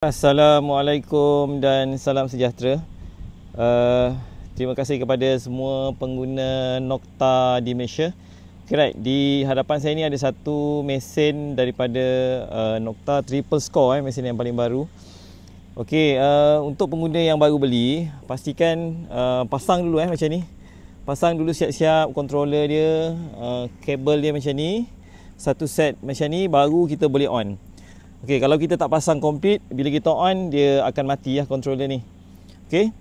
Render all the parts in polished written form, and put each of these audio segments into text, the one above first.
Assalamualaikum dan salam sejahtera. Terima kasih kepada semua pengguna Nokta di Malaysia. Okay, right. Di hadapan saya ni ada satu mesin daripada Nokta Triple Score, mesin yang paling baru. Okey, untuk pengguna yang baru beli, pastikan pasang dulu macam ni. Pasang dulu siap-siap controller dia, kabel dia macam ni. Satu set macam ni baru kita boleh on. Okey, kalau kita tak pasang komplit, bila kita on dia akan mati controller ni. Okey.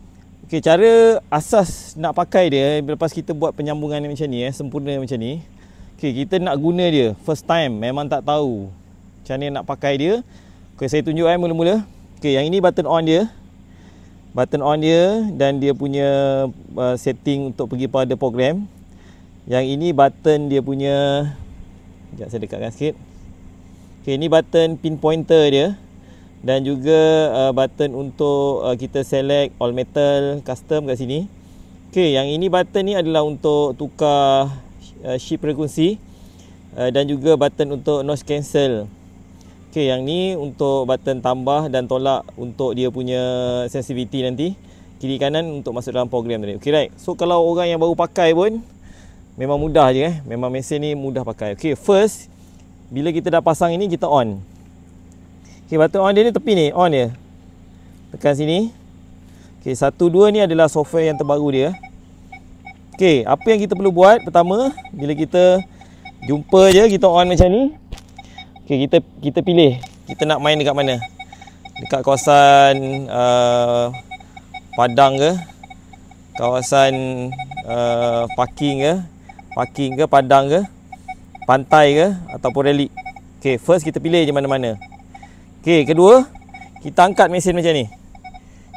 Okey, cara asas nak pakai dia lepas kita buat penyambungan macam ni sempurna macam ni. Okey, kita nak guna dia first time, memang tak tahu macam mana nak pakai dia. Okey, saya tunjuk mula-mula. Okey, yang ini button on dia. Button on dia dan dia punya setting untuk pergi pada program. Yang ini button dia punya, sekejap saya dekatkan sikit. Okay, ini button pin pointer dia dan juga button untuk kita select all metal custom kat sini. Okay, yang ini button ni adalah untuk tukar shift frekuensi dan juga button untuk noise cancel. Okay, yang ni untuk button tambah dan tolak untuk dia punya sensitivity nanti. Kiri kanan untuk masuk dalam program tadi. Okay, right. So kalau orang yang baru pakai pun memang mudah je memang mesin ni mudah pakai. Okay, first bila kita dah pasang ini, kita on. Okay, button on dia ni tepi ni, on dia. Tekan sini. Okay, 1, 2 ni adalah software yang terbaru dia. Okay, apa yang kita perlu buat pertama, bila kita jumpa je, kita on macam ni. Okay, kita pilih, kita nak main dekat mana. Dekat kawasan Padang ke, kawasan parking ke, Padang ke, pantai ke ataupun relik. Okey, first kita pilih je mana-mana. Okey, kedua kita angkat mesin macam ni.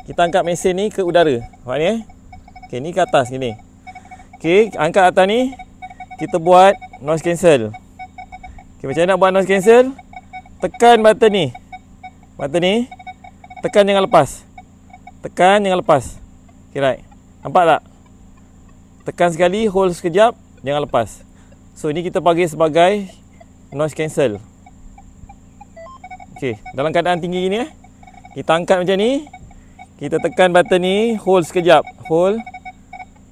Kita angkat mesin ni ke udara. Nampak ni Okey, ni ke atas gini. Okey, angkat atas ni kita buat noise cancel. Okey, macam mana nak buat noise cancel? Tekan button ni. Button ni tekan jangan lepas. Tekan jangan lepas. Okey, right. Nampak tak? Tekan sekali, hold sekejap, jangan lepas. So ini kita panggil sebagai noise cancel. Okey, dalam keadaan tinggi gini kita angkat macam ni. Kita tekan button ni, hold sekejap. Hold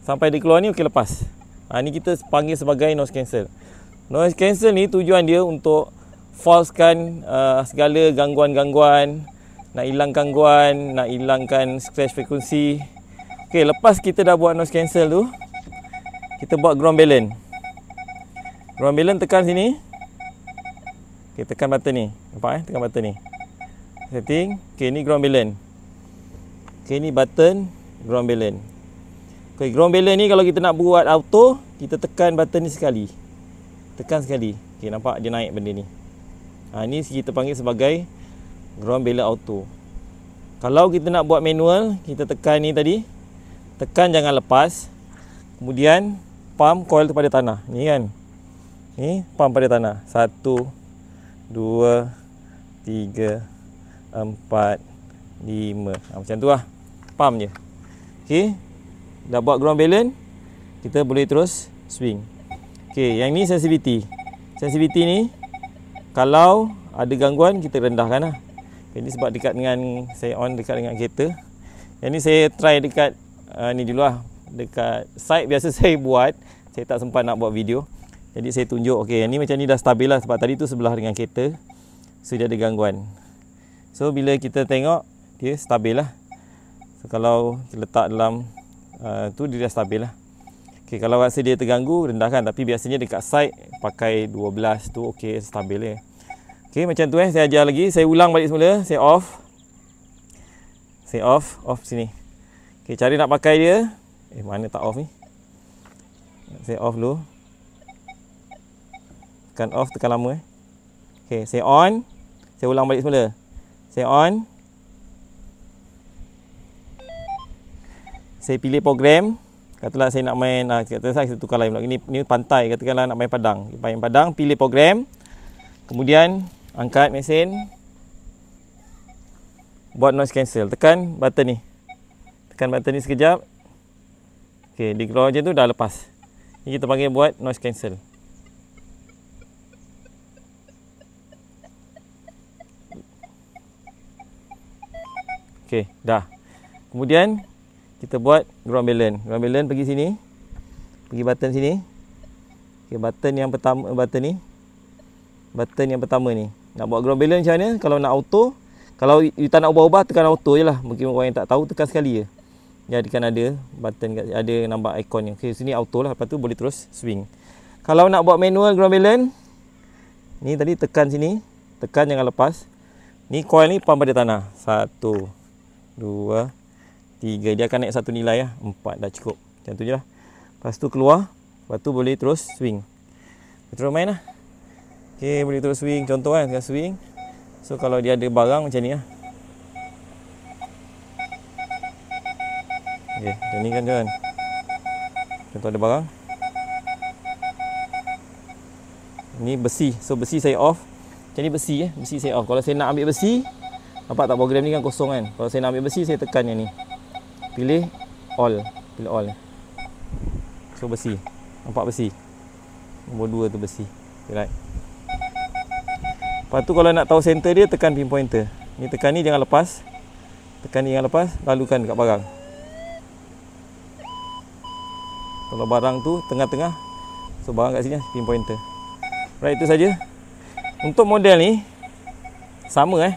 sampai dia keluar ni, okey, lepas. Ni kita panggil sebagai noise cancel. Noise cancel ni tujuan dia untuk falsekan segala gangguan-gangguan, nak hilang gangguan, nak hilangkan scratch frekuensi. Okey, lepas kita dah buat noise cancel tu, kita buat ground balance. Ground balance tekan sini. Okay, tekan button ni. Nampak tekan button ni. Setting. Okay, ni ground balance. Okay, ni button ground balance. Okay, ground balance ni kalau kita nak buat auto, kita tekan button ni sekali. Tekan sekali. Okay, nampak dia naik benda ni. Ni kita panggil sebagai ground balance auto. Kalau kita nak buat manual, kita tekan ni tadi. Tekan jangan lepas. Kemudian pump coil tu pada tanah. Ni kan. Ni pump pada tanah. 1, 2, 3, 4, 5. Macam tu lah. Pump je. Okay. Dah buat ground balance. Kita boleh terus swing. Okay. Yang ni sensitivity. Sensitivity ni, kalau ada gangguan, kita rendahkan lah. Okay, ni sebab dekat dengan, saya on dekat dengan kereta. Yang ni saya try dekat ni dulu lah. Dekat site biasa saya buat. Saya tak sempat nak buat video. Jadi saya tunjuk, okey, yang ni macam ni dah stabil lah sebab tadi tu sebelah dengan kereta. So dia ada gangguan. So bila kita tengok, dia stabil lah. So kalau kita letak dalam tu, dia dah stabil lah. Okey, kalau rasa dia terganggu, rendahkan. Tapi biasanya dekat site pakai 12 tu okey, stabil je. Okey, macam tu saya ajar lagi. Saya ulang balik semula, saya off. Saya off sini. Okey, cara nak pakai dia, mana tak off ni? Saya off dulu. Tekan off, tekan lama Okey, saya on. Saya ulang balik semula. Saya on. Saya pilih program. Katalah saya nak main, katalah saya tukar lain pula. Ini pantai, katakanlah nak main Padang. Main Padang, pilih program. Kemudian angkat mesin. Buat noise cancel. Tekan button ni. Tekan button ni sekejap. Okey, di keluar macam tu dah lepas. Ini kita panggil buat noise cancel. Okey, dah. Kemudian kita buat ground balance. Ground balance pergi sini. Pergi button sini. Okey, button yang pertama, button ni. Button yang pertama ni. Nak buat ground balance macam mana? Kalau nak auto, kalau you tak nak ubah-ubah, tekan auto je lah. Mungkin orang yang tak tahu, tekan sekali je. Jadikan ada button, ada nampak ikonnya. Okey, sini auto lah. Lepas tu boleh terus swing. Kalau nak buat manual ground balance, ni tadi tekan sini. Tekan, jangan lepas. Ni coil ni pump pada tanah. 1, 2, 3. Dia akan naik satu nilai lah. 4 dah cukup. Macam tu je lah. Lepas tu keluar. Lepas tu boleh terus swing. Terus main lah. Okay, boleh terus swing. Contoh kan, tengah swing. So kalau dia ada barang macam ni lah. Okay, macam ni kan jalan. Contoh ada barang. Ni besi. So besi saya off. Macam ni besi besi saya off. Kalau saya nak ambil besi, nampak tak program ni kan kosong kan. Kalau saya nak ambil besi, saya tekan yang ni. Pilih all. Pilih all ni. So besi. Nampak besi. Nombor 2 tu besi. Okay, right. Lepas tu kalau nak tahu center dia, tekan pinpointer. Ni tekan ni, jangan lepas. Tekan ni, jangan lepas. Lalukan dekat barang. Kalau barang tu tengah-tengah, so barang kat sini pinpointer. Right, itu saja. Untuk model ni sama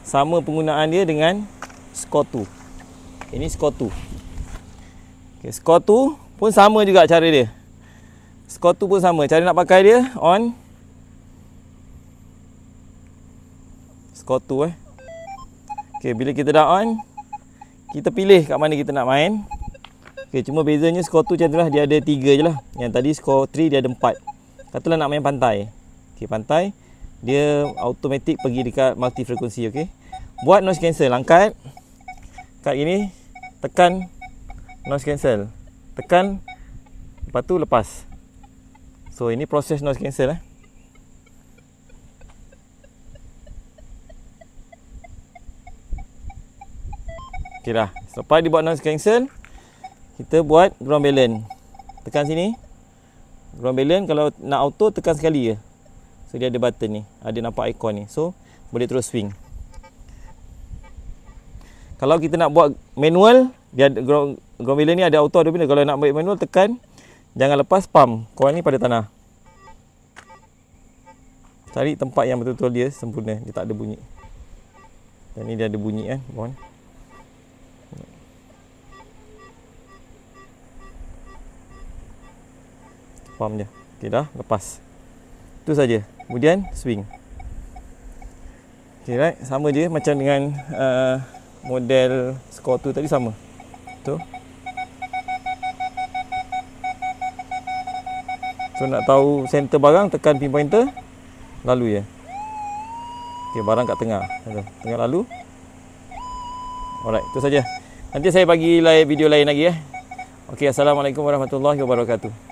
sama penggunaan dia dengan Score 2. Ini Score 2. Okay, Score 2 pun sama juga cara dia. Score 2 pun sama. Cara nak pakai dia on. Score 2 Okay, bila kita dah on, kita pilih kat mana kita nak main. Okay, cuma bezanya Score 2 macam tu lah, dia ada 3 je lah. Yang tadi Score 3 dia ada 4. Katalah nak main pantai. Okay, pantai dia automatik pergi dekat multi frekuensi. Okay, buat noise cancel, angkat kat gini, tekan noise cancel, tekan, lepas tu lepas. So ini proses noise cancel Okay dah. Selepas dibuat noise cancel, kita buat ground balance. Tekan sini. Ground balance kalau nak auto, tekan sekali je. So dia ada button ni, ada nampak ikon ni. So boleh terus swing. Kalau kita nak buat manual, dia ada ground balance ni ada auto, ada benda. Kalau nak buat manual, tekan, jangan lepas, pump coil ni pada tanah. Cari tempat yang betul-betul dia sempurna, dia tak ada bunyi. Dan ni dia ada bunyi kan, bon. Pump je. Okey dah, lepas. Itu saja. Kemudian swing. Okay, right. Sama je macam dengan model Score 2 tadi, sama. Tu. So nak tahu center barang, tekan pinpointer, lalu je. Okay, barang kat tengah. Tengah lalu. Alright, itu saja. Nanti saya bagi video lain lagi Okay, assalamualaikum warahmatullahi wabarakatuh.